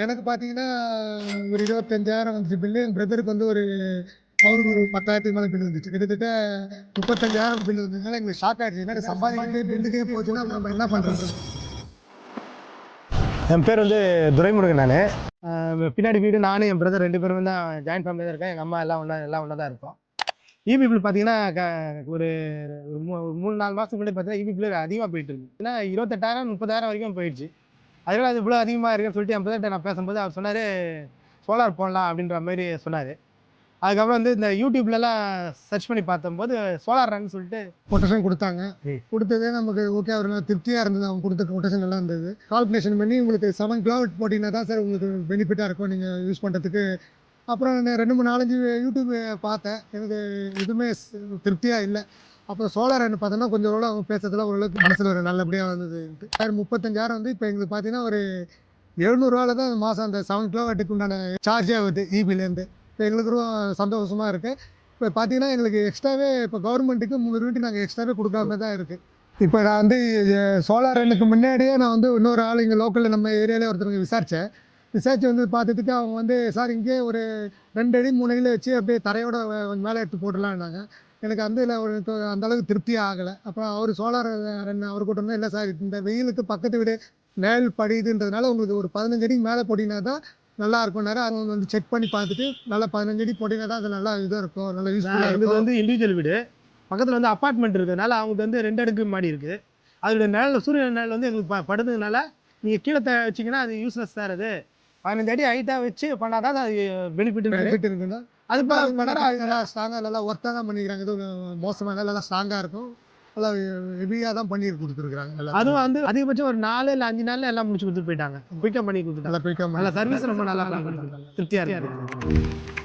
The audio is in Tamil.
எனக்கு பார்த்தீங்கன்னா, ஒரு 25,000 வந்துச்சு பில்லு. என் பிரதருக்கு வந்து அவருக்கு ஒரு 10,000க்கு மேல பில் வந்துச்சு. கிட்டத்தட்ட 35,000 பில் வந்ததுனால எங்களுக்கு ஷாக் ஆயிடுச்சு. என்னடா சம்பாதிக்கிறதே பில்லுக்கே போச்சுன்னா, அப்ப நம்ம என்ன பண்றது? என் பேர் வந்து துரைமுருகன். நான் பின்னாடி வீடு நானும் என் பிரதர் 2 பேரும் தான் ஜாயின்ட் ஃபேமிலியாக தான் இருக்கேன். எங்கள் அம்மா எல்லாம் ஒன்றா தான் இருக்கோம். இபி பில் பார்த்தீங்கன்னா ஒரு 3-4 மாதத்துக்கு முன்னாடி பார்த்தீங்கன்னா இபி பில் அதிகமாக போயிட்டு இருக்கு. ஏன்னா 28,000 30,000 வரைக்கும் போயிடுச்சு. அதனால அது இவ்வளோ அதிகமாக இருக்குன்னு சொல்லிட்டு என் பிரதர்கிட்ட நான் பேசும்போது அவர் சொன்னார், சோலார் போடலாம் அப்படின்ற மாதிரி சொன்னார். அதுக்கப்புறம் வந்து இந்த யூடியூப்லலாம் சர்ச் பண்ணி பார்த்தம்போது சோலார் ரன் சொல்லிட்டு கொட்டேஷன் கொடுத்தாங்க. கொடுத்ததே நமக்கு ஓகே ஒரு திருப்தியாக இருந்தது. அவங்க கொடுத்த கொட்டேஷன் நல்லா இருந்தது. கால்குலேஷன் பண்ணி உங்களுக்கு 7 கிலோவாட் போட்டிங்கன்னா தான் சார் உங்களுக்கு பெனிஃபிட்டாக இருக்கும் நீங்கள் யூஸ் பண்ணுறதுக்கு. அப்புறம் நான் 2, 3, 4, 5 யூடியூப் பார்த்தேன். எனக்கு எதுவுமே திருப்தியாக இல்லை. அப்புறம் சோலார் என்ன பார்த்தோன்னா கொஞ்சம் ஓரளவு அவங்க பேசுறதுலாம் ஓரளவுக்கு மனசில் ஒரு நல்லபடியாக வந்ததுன்ட்டு. 35,000 வந்து இப்போ எங்களுக்கு பார்த்தீங்கன்னா ஒரு ரூ. 700 தான் மாதம் அந்த 7 கிலோவாட்டுக்கு உண்டான சார்ஜே ஆகுது இபிலேருந்து. இப்போ எங்களுக்கு ரொம்ப சந்தோஷமாக இருக்குது. இப்போ பார்த்தீங்கன்னா எங்களுக்கு எக்ஸ்ட்ராவே இப்போ கவர்மெண்ட்டுக்கு 3 யூனிட் நாங்கள் எக்ஸ்ட்ராவே கொடுக்காம தான் இருக்குது. இப்போ நான் வந்து சோலார் எனக்கு முன்னாடியே நான் வந்து இன்னொரு ஆள் இங்கே லோக்கலில் நம்ம ஏரியாவிலே ஒருத்தருக்கு விசாரித்தேன். விசாரிச்சு வந்து பார்த்துட்டு அவங்க வந்து சார் இங்கே ஒரு 2 அடி 3 அடியில் வச்சு அப்படியே தரையோட கொஞ்சம் மேலே எடுத்து போட்டுடலான்னாங்க. எனக்கு அந்த இதில் ஒரு அந்த அளவுக்கு திருப்தியே ஆகலை. அப்புறம் அவர் சோலார் அவர் கூட்டம் தான் இல்லை சார் இந்த வெயிலுக்கு பக்கத்து வீடு நிழல் படியுதுன்றதுனால உங்களுக்கு ஒரு 15 அடிக்கு மேலே போட்டிங்கன்னா தான் நல்லா இருக்கும்னாரு. அவங்க வந்து செக் பண்ணி பார்த்துட்டு நல்லா 15 அடி போட்டிங்கன்னா தான் அது நல்லா இதாக இருக்கும், நல்லா யூஸ்ஃபுல்லாக இருக்கும். இது வந்து இண்டிவிஜுவல் வீடு, பக்கத்தில் வந்து அப்பார்ட்மெண்ட் இருக்கிறதுனால அவங்களுக்கு வந்து 2 அடுக்கு மாடி இருக்குது. அதோட நிழல் சூரிய நிழல் வந்து எங்களுக்கு படுறதுனால நீங்கள் கீழே வச்சிங்கன்னா அது யூஸ்லெஸ் தான். அது 15 அடி ஹைட்டாக வச்சு பண்ணால் தான் அது பெனிஃபிட் இருக்குன்னா அது நல்லா ஸ்ட்ராங்காக நல்லா ஒர்த்தாக தான் பண்ணிக்கிறாங்க. எதுவும் மோசமாக நல்லா ஸ்ட்ராங்காக இருக்கும். நல்லா ஹெவியாக தான் பண்ணி கொடுத்துருக்குறாங்க. அதுவும் வந்து அதிகபட்சம் ஒரு 4 இல்லை 5 நாளில் எல்லாம் முடிச்சு கொடுத்துட்டு போயிட்டாங்க. குயிக்காக பண்ணி கொடுத்துட்டாங்க. நல்லா குயிக்காக நல்லா சர்வீஸ் ரொம்ப நல்லா திருப்தியாக இருக்குது.